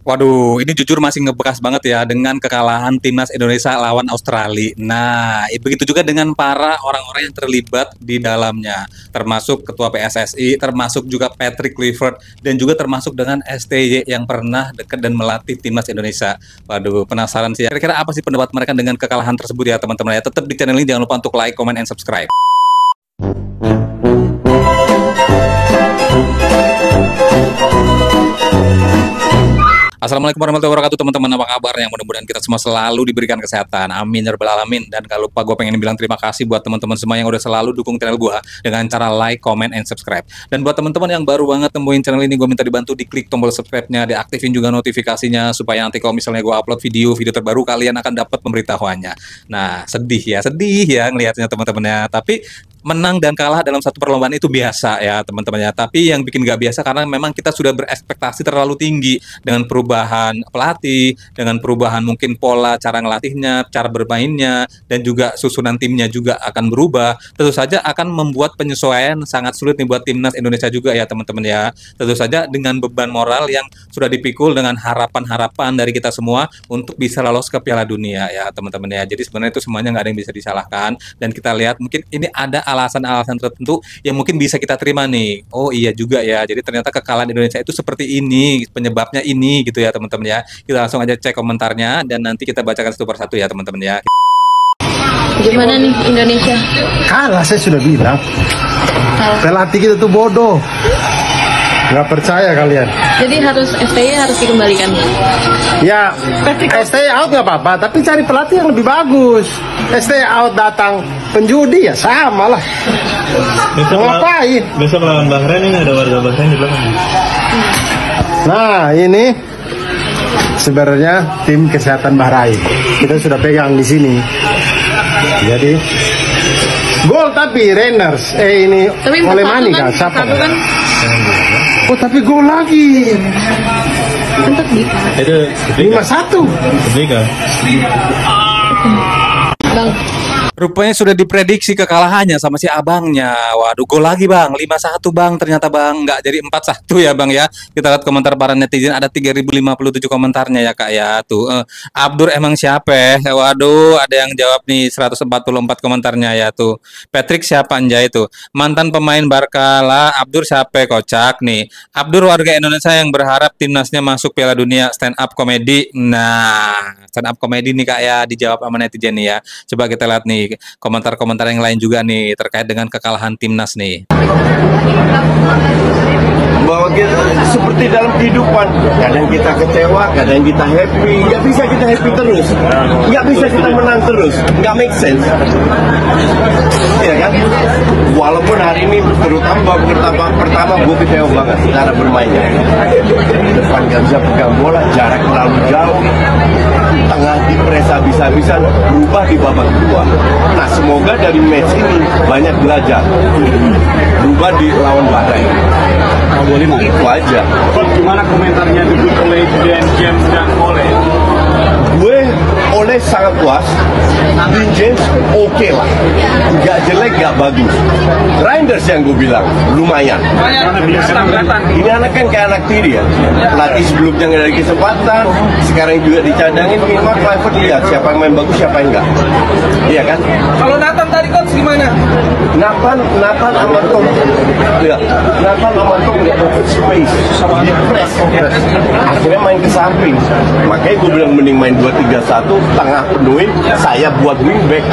Waduh, ini jujur masih ngebekas banget ya dengan kekalahan timnas Indonesia lawan Australia. Nah, begitu juga dengan para orang-orang yang terlibat di dalamnya, termasuk Ketua PSSI, termasuk juga Patrick Kluivert, dan juga termasuk dengan STY yang pernah dekat dan melatih timnas Indonesia. Waduh, penasaran sih. Kira-kira apa sih pendapat mereka dengan kekalahan tersebut ya teman-teman ya? Tetap di channel ini jangan lupa untuk like, comment, and subscribe. Assalamualaikum warahmatullahi wabarakatuh teman-teman, apa kabarnya? Mudah-mudahan kita semua selalu diberikan kesehatan, amin ya rabbal alamin. Dan gak lupa gue pengen bilang terima kasih buat teman-teman semua yang udah selalu dukung channel gue dengan cara like, comment, and subscribe. Dan buat teman-teman yang baru banget temuin channel ini, gue minta dibantu diklik tombol subscribe-nya, diaktifin juga notifikasinya supaya nanti kalau misalnya gue upload video terbaru kalian akan dapat pemberitahuannya. Nah, sedih ya ngelihatnya teman-temannya. Tapi menang dan kalah dalam satu perlombaan itu biasa ya teman-teman ya. Tapi yang bikin gak biasa karena memang kita sudah berekspektasi terlalu tinggi dengan perubahan pelatih, dengan perubahan mungkin pola cara ngelatihnya, cara bermainnya, dan juga susunan timnya juga akan berubah. Tentu saja akan membuat penyesuaian sangat sulit nih buat timnas Indonesia juga ya teman-teman ya. Tentu saja dengan beban moral yang sudah dipikul dengan harapan-harapan dari kita semua untuk bisa lolos ke Piala Dunia ya teman-teman ya. Jadi sebenarnya itu semuanya nggak ada yang bisa disalahkan, dan kita lihat mungkin ini ada alasan-alasan tertentu yang mungkin bisa kita terima nih. Oh iya juga ya, jadi ternyata kekalahan Indonesia itu seperti ini, penyebabnya ini gitu ya teman-teman ya. Kita langsung aja cek komentarnya dan nanti kita bacakan satu persatu ya teman-teman ya. Gimana nih Indonesia? Kalah, saya sudah bilang. Pelatih kita tuh bodoh. Nggak percaya kalian. Jadi STY harus dikembalikan. Ya, STY out nggak apa-apa, tapi cari pelatih yang lebih bagus. STY out datang penjudi ya sama lah. Besok Ngapain? Besok lawan Bahrain, ini ada warga Bahrain di belakang. Nah, ini sebenarnya tim kesehatan Bahrain. Kita sudah pegang di sini. Jadi gol tapi Reiners ini Tapi oleh Mani kan? Siapa? satu kan Oh, tapi gol lagi. untuk di Itu 5-1. ketiga. Bang. Rupanya sudah diprediksi kekalahannya sama si abangnya. Waduh, gol lagi bang, 5-1 bang, ternyata bang, nggak jadi 4-1 ya bang ya. Kita lihat komentar para netizen, ada 3057 komentarnya ya kak ya. Tuh, Abdur emang siapa? Waduh, ada yang jawab nih 144 komentarnya ya tuh. Patrick siapa anjay itu? Mantan pemain Barca lah, Abdur siapa? Kocak nih. Abdur warga Indonesia yang berharap timnasnya masuk Piala Dunia, stand up comedy. Nah, stand up comedy nih kak ya, dijawab sama netizen nih ya. Coba kita lihat nih komentar-komentar yang lain juga nih terkait dengan kekalahan timnas nih. Bahwa kita seperti dalam kehidupan, kadang kita kecewa, kadang kita happy. Nggak bisa kita happy terus, nggak bisa kita menang terus, nggak make sense, ya kan? Walaupun hari ini terutama pertama gue kecewa banget cara bermainnya. Depan nggak bisa pegang bola, jarak terlalu jauh, tengah dipres habis-habisan, berubah di babak kedua. Nah, semoga dari match ini banyak belajar, berubah di lawan Bahrain. Itu aja. Gimana komentarnya debut oleh James dan Ole? Gue oleh sangat puas. Dean James oke lah, nggak jelek nggak bagus. Reinders yang gue bilang lumayan. Ini anak kan kayak anak tiri ya, pelatih sebelumnya nggak ada kesempatan, sekarang juga dicadangin. Minimal Kluivert lihat siapa yang main bagus siapa yang enggak, iya kan? Kalau Nathan tadi coach gimana? Nathan sama Tom, ya, Nathan sama Tom nggak dapat space, di press, akhirnya main ke samping. Makanya gue bilang mending main 2-3-1, tengah penuhin, saya buat wingback.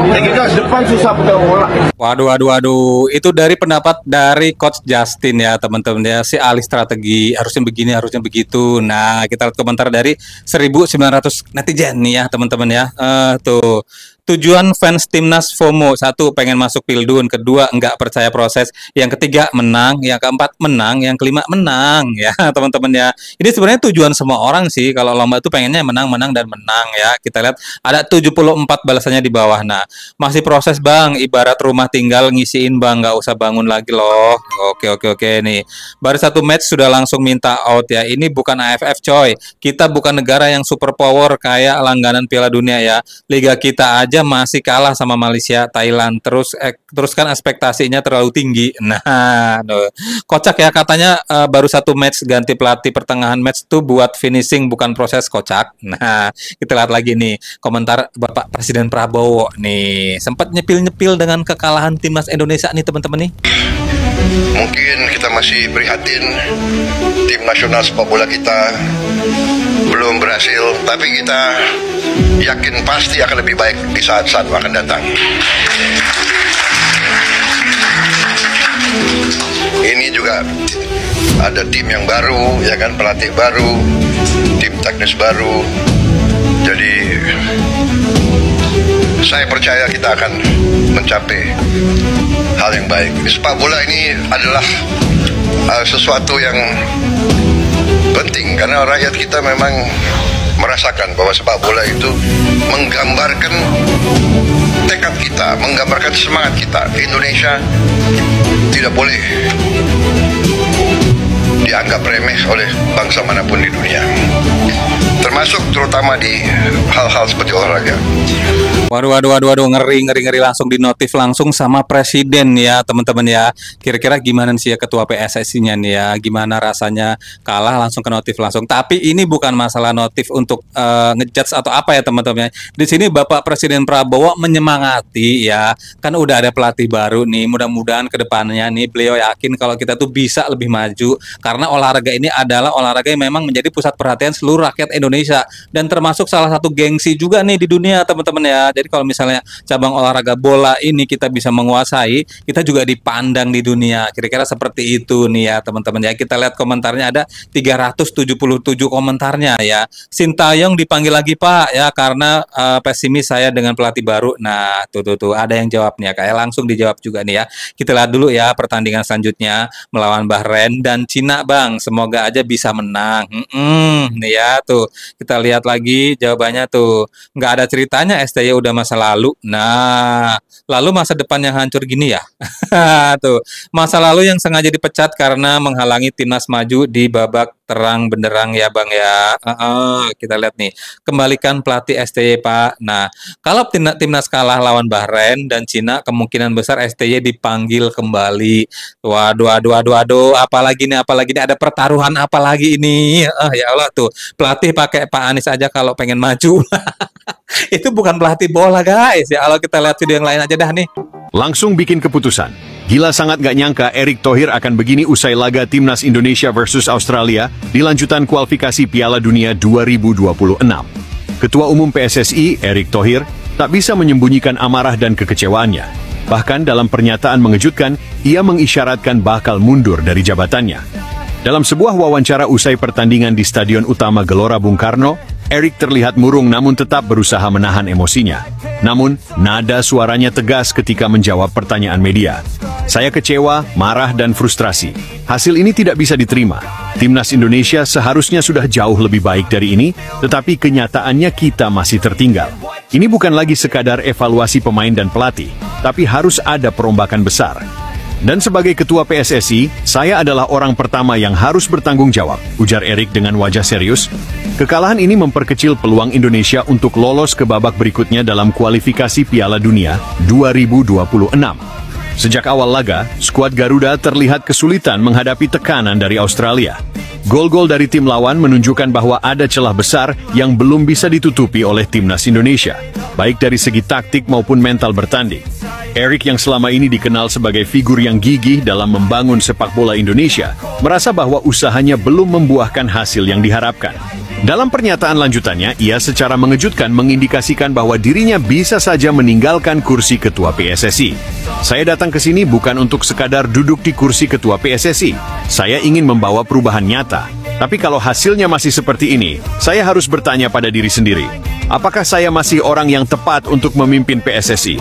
Kayak gitu depan susah pegang bola. Waduh, itu dari pendapat dari Coach Justin ya teman-teman ya, si ahli strategi, harusnya begini, harusnya begitu. Nah, kita lihat komentar dari 1900 netizen nih ya teman-teman ya. Tuh. Tujuan fans timnas FOMO, 1 pengen masuk Pildun, kedua enggak percaya proses, yang ketiga menang, yang keempat menang, yang kelima menang ya teman-teman ya. Ini sebenarnya tujuan semua orang sih, kalau lomba itu pengennya menang dan menang ya. Kita lihat ada 74 balasannya di bawah. Nah, masih proses bang, ibarat rumah tinggal ngisiin bang, nggak usah bangun lagi loh. Oke nih, baru 1 match sudah langsung minta out ya. Ini bukan AFF coy, kita bukan negara yang super power kayak langganan Piala Dunia ya. Liga kita aja aja masih kalah sama Malaysia, Thailand. Teruskan ekspektasinya terlalu tinggi. Nah, kocak ya katanya baru satu match ganti pelatih pertengahan match tuh buat finishing bukan proses, kocak. Nah, kita lihat lagi nih komentar Bapak Presiden Prabowo nih. Sempat nyepil-nyepil dengan kekalahan timnas Indonesia nih teman-teman nih. Mungkin kita masih prihatin tim nasional sepak bola kita belum berhasil, tapi kita yakin pasti akan lebih baik di saat-saat akan datang. Ini juga ada tim yang baru, ya kan, pelatih baru, tim teknis baru. Jadi saya percaya kita akan mencapai hal yang baik. Sepak bola ini adalah sesuatu yang penting karena rakyat kita memang merasakan bahwa sepak bola itu menggambarkan tekad kita, menggambarkan semangat kita. Indonesia tidak boleh dianggap remeh oleh bangsa manapun di dunia, termasuk terutama di hal-hal seperti olahraga. Waduh, ngeri langsung dinotif langsung sama presiden ya teman-teman ya. Kira-kira gimana sih ya ketua PSSI-nya nih ya? Gimana rasanya kalah langsung ke notif langsung? Tapi ini bukan masalah notif untuk ngejudge atau apa ya teman-teman. Di sini Bapak Presiden Prabowo menyemangati ya. Kan udah ada pelatih baru nih. Mudah-mudahan ke depannya nih beliau yakin kalau kita tuh bisa lebih maju karena olahraga ini adalah olahraga yang memang menjadi pusat perhatian seluruh rakyat Indonesia dan termasuk salah satu gengsi juga nih di dunia teman-teman ya. Jadi kalau misalnya cabang olahraga bola ini kita bisa menguasai, kita juga dipandang di dunia. Kira-kira seperti itu nih ya teman-teman ya. Kita lihat komentarnya ada 377 komentarnya ya. Sintayong dipanggil lagi Pak ya karena pesimis saya dengan pelatih baru. Nah tuh ada yang jawabnya kayak langsung dijawab juga nih ya. Kita lihat dulu ya pertandingan selanjutnya melawan Bahrain dan Cina Bang. Semoga aja bisa menang. Nih ya tuh kita lihat lagi jawabannya tuh nggak ada ceritanya STY udah masa lalu. Nah, lalu masa depan yang hancur gini ya. Tuh, masa lalu yang sengaja dipecat karena menghalangi timnas maju di babak terang benderang ya Bang ya. Kita lihat nih, kembalikan pelatih STY Pak. Nah, kalau timnas kalah lawan Bahrain dan Cina, kemungkinan besar STY dipanggil kembali. Waduh, apalagi nih ada pertaruhan apalagi ini. Ya Allah tuh, pelatih pakai Pak Anies aja kalau pengen maju. Itu bukan pelatih bola guys ya. Kalau kita lihat video yang lain aja dah nih. Langsung bikin keputusan. Gila sangat gak nyangka Erick Thohir akan begini usai laga Timnas Indonesia versus Australia di lanjutan kualifikasi Piala Dunia 2026. Ketua Umum PSSI, Erick Thohir, tak bisa menyembunyikan amarah dan kekecewaannya. Bahkan dalam pernyataan mengejutkan, ia mengisyaratkan bakal mundur dari jabatannya. Dalam sebuah wawancara usai pertandingan di Stadion Utama Gelora Bung Karno, Erick terlihat murung namun tetap berusaha menahan emosinya. Namun, nada suaranya tegas ketika menjawab pertanyaan media. Saya kecewa, marah, dan frustrasi. Hasil ini tidak bisa diterima. Timnas Indonesia seharusnya sudah jauh lebih baik dari ini, tetapi kenyataannya kita masih tertinggal. Ini bukan lagi sekadar evaluasi pemain dan pelatih, tapi harus ada perombakan besar. Dan sebagai ketua PSSI, saya adalah orang pertama yang harus bertanggung jawab, ujar Erick dengan wajah serius. Kekalahan ini memperkecil peluang Indonesia untuk lolos ke babak berikutnya dalam kualifikasi Piala Dunia 2026. Sejak awal laga, skuad Garuda terlihat kesulitan menghadapi tekanan dari Australia. Gol-gol dari tim lawan menunjukkan bahwa ada celah besar yang belum bisa ditutupi oleh timnas Indonesia, baik dari segi taktik maupun mental bertanding. Erick yang selama ini dikenal sebagai figur yang gigih dalam membangun sepak bola Indonesia, merasa bahwa usahanya belum membuahkan hasil yang diharapkan. Dalam pernyataan lanjutannya, ia secara mengejutkan mengindikasikan bahwa dirinya bisa saja meninggalkan kursi ketua PSSI. Saya datang ke sini bukan untuk sekadar duduk di kursi ketua PSSI. Saya ingin membawa perubahan nyata. Tapi kalau hasilnya masih seperti ini, saya harus bertanya pada diri sendiri. Apakah saya masih orang yang tepat untuk memimpin PSSI?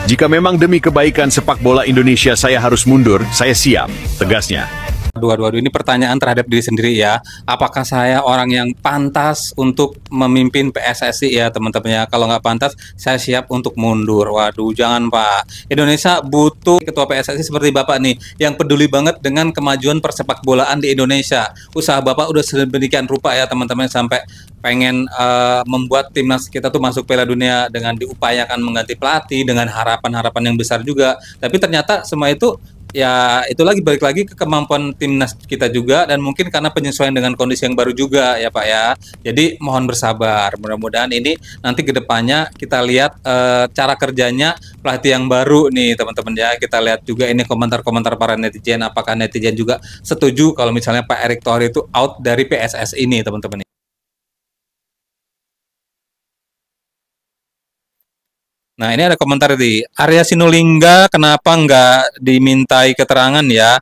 Jika memang demi kebaikan sepak bola Indonesia saya harus mundur, saya siap, tegasnya. Waduh, ini pertanyaan terhadap diri sendiri ya. Apakah saya orang yang pantas untuk memimpin PSSI ya teman-teman ya? Kalau nggak pantas, saya siap untuk mundur. Waduh, jangan Pak. Indonesia butuh ketua PSSI seperti Bapak nih, yang peduli banget dengan kemajuan persepak bolaan di Indonesia. Usaha Bapak udah sedemikian rupa ya teman-teman, sampai pengen membuat timnas kita tuh masuk Piala Dunia dengan diupayakan mengganti pelatih dengan harapan-harapan yang besar juga. Tapi ternyata semua itu ya itu lagi balik lagi ke kemampuan timnas kita juga dan mungkin karena penyesuaian dengan kondisi yang baru juga ya Pak ya. Jadi mohon bersabar. Mudah-mudahan ini nanti ke depannya kita lihat cara kerjanya pelatih yang baru nih teman-teman ya. Kita lihat juga ini komentar-komentar para netizen, apakah netizen juga setuju kalau misalnya Pak Erick Thohir itu out dari PSS ini teman-teman. Nah ini ada komentar di Arya Sinulinga, kenapa nggak dimintai keterangan ya?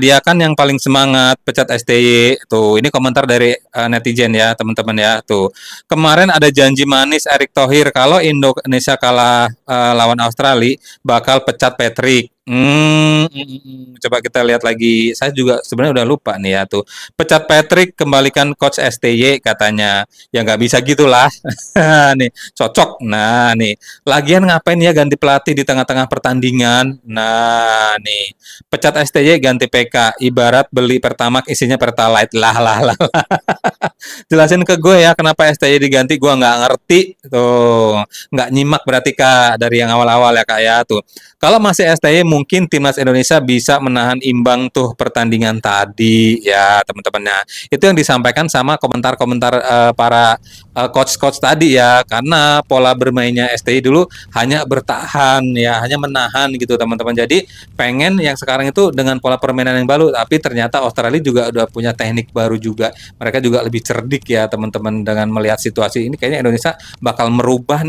Dia kan yang paling semangat pecat STY tuh. Ini komentar dari netizen ya teman-teman ya tuh. Kemarin ada janji manis Erick Thohir kalau Indonesia kalah lawan Australia bakal pecat Patrick. Coba kita lihat lagi. Saya juga sebenarnya udah lupa nih ya tuh. Pecat Patrick, kembalikan coach STY katanya. Ya nggak bisa gitulah. Nih cocok. Nah nih. Lagian ngapain ya ganti pelatih di tengah-tengah pertandingan? Nah nih. Pecat STY ganti PK. Ibarat beli Pertamax isinya Pertalite. Lah. Jelasin ke gue ya kenapa STY diganti. Gue nggak ngerti tuh. Nggak nyimak berarti Kak dari yang awal-awal ya Kak ya tuh. Kalau masih STY mungkin timnas Indonesia bisa menahan imbang tuh pertandingan tadi ya teman-teman. Nah, itu yang disampaikan sama komentar-komentar para coach-coach tadi ya, karena pola bermainnya STY dulu hanya bertahan ya, hanya menahan gitu teman-teman. Jadi pengen yang sekarang itu dengan pola permainan yang baru, tapi ternyata Australia juga udah punya teknik baru juga. Mereka juga lebih cerdik ya teman-teman dengan melihat situasi ini. Kayaknya Indonesia bakal merubah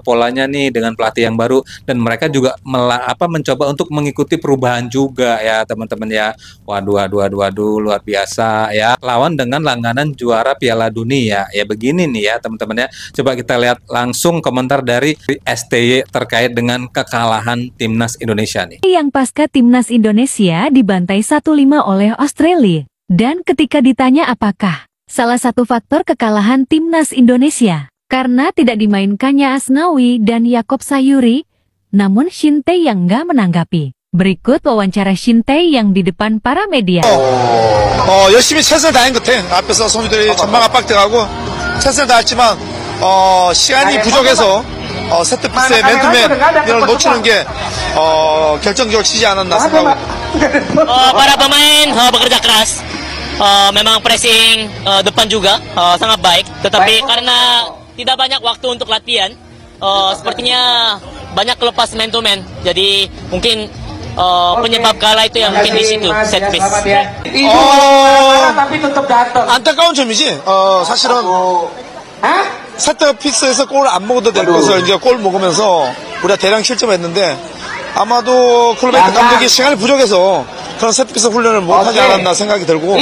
polanya nih dengan pelatih yang baru, dan mereka juga mencoba untuk mengikuti perubahan juga ya teman-teman ya. Waduh luar biasa ya, lawan dengan langganan juara Piala Dunia ya. Begini nih ya teman-teman ya, coba kita lihat langsung komentar dari STY terkait dengan kekalahan timnas Indonesia nih. Yang pasca timnas Indonesia dibantai 1-5 oleh Australia, dan ketika ditanya apakah salah satu faktor kekalahan timnas Indonesia karena tidak dimainkannya Asnawi dan Yaakob Sayuri, namun Shin Tae-yang nggak menanggapi. Berikut wawancara Shin Tae yang di depan para media. 열심히 최선을 다한 것 같아. 앞에서 선수들이 전방 압박돼가고 최선을 다했지만 시간이 부족해서 세트피스의 맨투맨 이걸 놓치는 게 결정적으로 지지 않았나 생각합니다. Para pemain bekerja keras. Memang pressing depan juga sangat baik, tetapi karena tidak banyak waktu untuk latihan, sepertinya banyak kelepas man to man. Jadi mungkin penyebab kalah itu yang mungkin di situ set piece. tapi tetap datang. 안타까운 점이지. 사실은 세트 피스에서 골을 안 먹어도 될 것을 이제 골 먹으면서 우리가 대량 실점했는데 아마도 클로베트 감독이 시간이 부족해서 그런 세트피스 훈련을 못하지 않았나 생각이 들고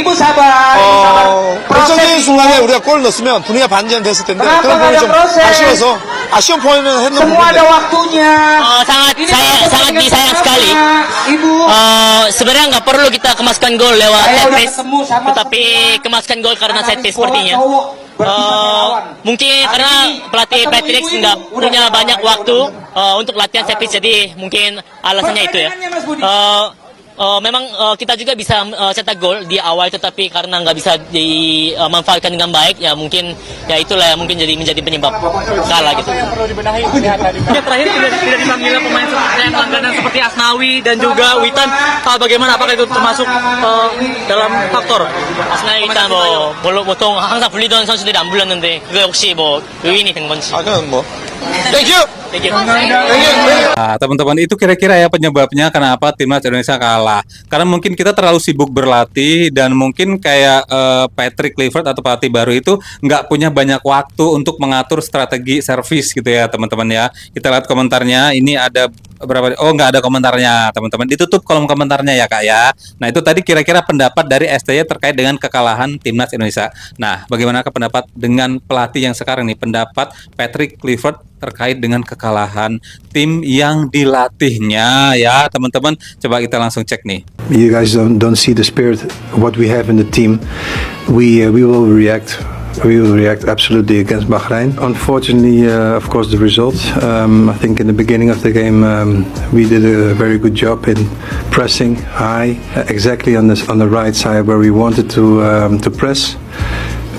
결정적인 순간에 우리가 골을 넣었으면 분위기가 반전됐을 텐데 그런 부분이 좀 아쉬워서 아쉬운 포인트는 했는 부분인데 sangat disayang sekali. Sebenarnya nggak perlu kita kemaskan gol lewat set piece, tetapi kemaskan gol karena set piece sepertinya. Mungkin karena pelatih Patrick nggak punya banyak waktu untuk latihan set piece, jadi mungkin alasannya itu ya. Memang kita juga bisa cetak gol di awal, tetapi karena nggak bisa dimanfaatkan dengan baik, ya mungkin ya itulah yang mungkin menjadi penyebab kalah gitu. Terakhir tidak dipanggil pemain yang langganan seperti Asnawi dan juga Witan. Bagaimana, apakah itu termasuk dalam faktor? Asnawi, Witan 보통 항상 불리던 선수들이 안 불렸는데 그게 혹시 요인이 된 건지. 그건 Thank you. Nah, teman-teman, itu kira-kira ya penyebabnya kenapa timnas Indonesia kalah. Karena mungkin kita terlalu sibuk berlatih, dan mungkin kayak Patrick Kluivert atau pelatih baru itu nggak punya banyak waktu untuk mengatur strategi servis gitu ya teman-teman ya. Kita lihat komentarnya, ini ada berapa? Oh, nggak ada komentarnya teman-teman. Ditutup kolom komentarnya ya Kak ya. Nah, itu tadi kira-kira pendapat dari STY terkait dengan kekalahan timnas Indonesia. Nah, bagaimana pendapat dengan pelatih yang sekarang nih? Pendapat Patrick Kluivert terkait dengan kekalahan tim yang dilatihnya ya teman-teman. Coba kita langsung cek nih. You guys don't see the spirit what we have in the team. We will react. We will react absolutely against Bahrain. Unfortunately, of course, the result. I think in the beginning of the game, we did a very good job in pressing high, exactly on the right side where we wanted to press.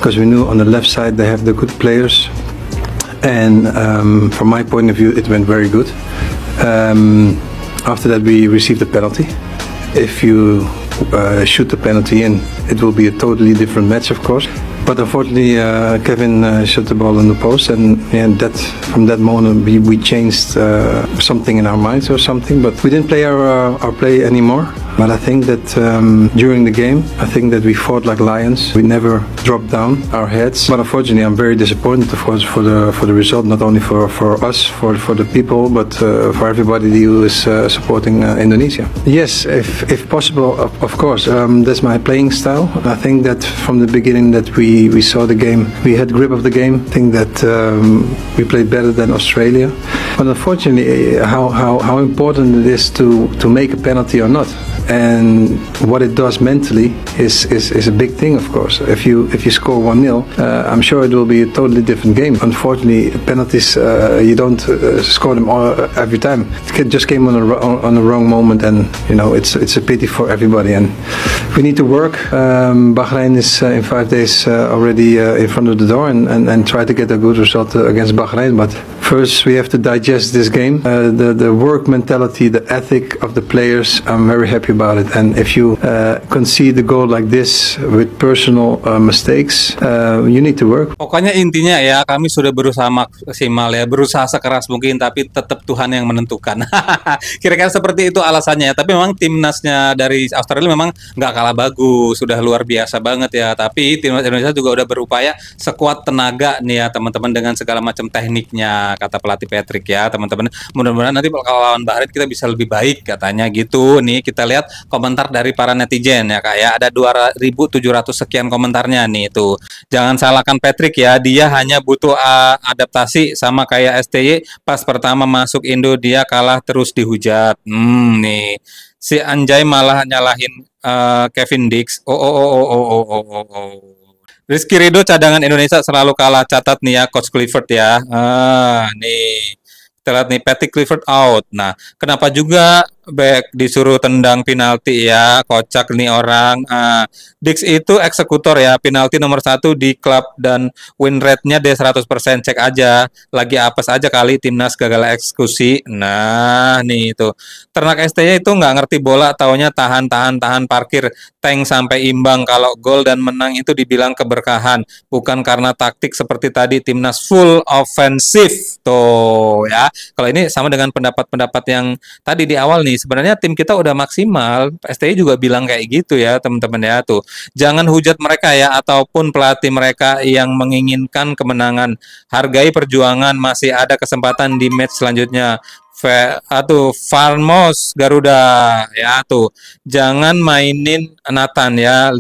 because we knew on the left side they have the good players, and from my point of view it went very good. After that we received a penalty. If you shoot the penalty in, it will be a totally different match, of course. But unfortunately, Kevin shot the ball in the post, and from that moment we changed something in our minds or something. But we didn't play our play anymore. But I think that during the game, I think that we fought like lions. We never dropped down our heads. But unfortunately, I'm very disappointed, of course, for the result. Not only for us, for the people, but for everybody who is supporting Indonesia. Yes, if possible, of course. That's my playing style. I think that from the beginning that we saw the game, we had grip of the game. I think that we played better than Australia. But unfortunately, how important it is to make a penalty or not, and what it does mentally is a big thing, of course. If you score 1-0, I'm sure it will be a totally different game. Unfortunately, penalties you don't score them every time. It just came on the wrong moment, and it's a pity for everybody. And we need to work. Bahrain is in 5 days already in front of the door, and try to get a good result against Bahrain. But first, we have to digest this game. The work mentality, the ethic of the players, I'm very happy about it. And if you concede the goal like this with personal mistakes, you need to work. Pokoknya intinya ya, kami sudah berusaha maksimal ya, berusaha sekeras mungkin, tapi tetap Tuhan yang menentukan. Kira-kira seperti itu alasannya. Tapi memang timnasnya dari Australia memang nggak kalah bagus, sudah luar biasa banget ya. Tapi timnas Indonesia juga udah berupaya sekuat tenaga nih ya teman-teman, dengan segala macam tekniknya, kata pelatih Patrick ya teman-teman. Mudah-mudahan nanti kalau lawan Bahrain kita bisa lebih baik katanya gitu. Nih kita lihat komentar dari para netizen ya Kak ya, ada 2.700 sekian komentarnya nih tuh. Jangan salahkan Patrick ya, dia hanya butuh adaptasi sama kayak STY pas pertama masuk Indo dia kalah terus dihujat. Nih si Anjay malah nyalahin Kevin Dix. Rizky Ridho cadangan Indonesia selalu kalah, catat nih ya Coach Clifford ya. Nih kita lihat nih Patrick Clifford out. Nah, kenapa juga back disuruh tendang penalti ya, kocak nih orang. Dix itu eksekutor ya, penalti nomor 1 di klub dan win rate-nya dia 100%, cek aja. Lagi apes aja kali timnas gagal eksekusi. Nah, nih itu. Ternak ST-nya itu nggak ngerti bola, taunya tahan parkir tank sampai imbang. Kalau gol dan menang itu dibilang keberkahan, bukan karena taktik seperti tadi timnas full offensif. Tuh ya. Kalau ini sama dengan pendapat-pendapat yang tadi di awal nih. Sebenarnya tim kita udah maksimal. STI juga bilang kayak gitu ya teman-teman ya tuh. Jangan hujat mereka ya, ataupun pelatih mereka yang menginginkan kemenangan. Hargai perjuangan, masih ada kesempatan di match selanjutnya. Farmos Garuda ya tuh. Jangan mainin Nathan ya.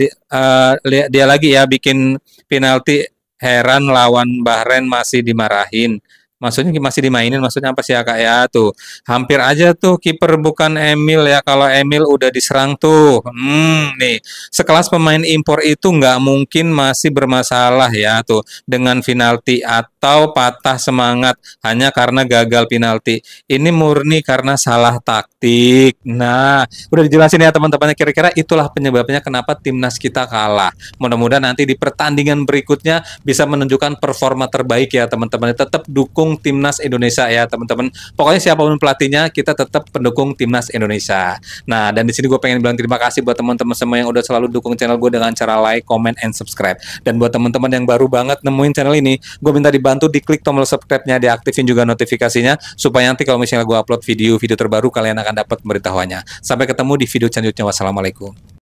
Dia lagi ya bikin penalti, heran lawan Bahrain masih dimarahin. Maksudnya masih dimainin, maksudnya apa sih ya Kak ya tuh. Hampir aja tuh kiper bukan Emil ya, kalau Emil udah diserang tuh. Nih, sekelas pemain impor itu nggak mungkin masih bermasalah ya tuh dengan penalti atau patah semangat hanya karena gagal penalti. Ini murni karena salah taktik. Nah, udah dijelasin ya teman-teman, kira-kira itulah penyebabnya kenapa timnas kita kalah. Mudah-mudahan nanti di pertandingan berikutnya bisa menunjukkan performa terbaik ya teman-teman. Tetap dukung timnas Indonesia ya teman-teman. Pokoknya siapapun pelatihnya, kita tetap pendukung timnas Indonesia. Nah, dan di sini gue pengen bilang terima kasih buat teman-teman semua yang udah selalu dukung channel gue dengan cara like, comment, and subscribe. Dan buat teman-teman yang baru banget nemuin channel ini, gue minta dibantu diklik tombol subscribe-nya, diaktifin juga notifikasinya, supaya nanti kalau misalnya gue upload video terbaru, kalian akan dapat pemberitahuannya. Sampai ketemu di video selanjutnya. Wassalamualaikum.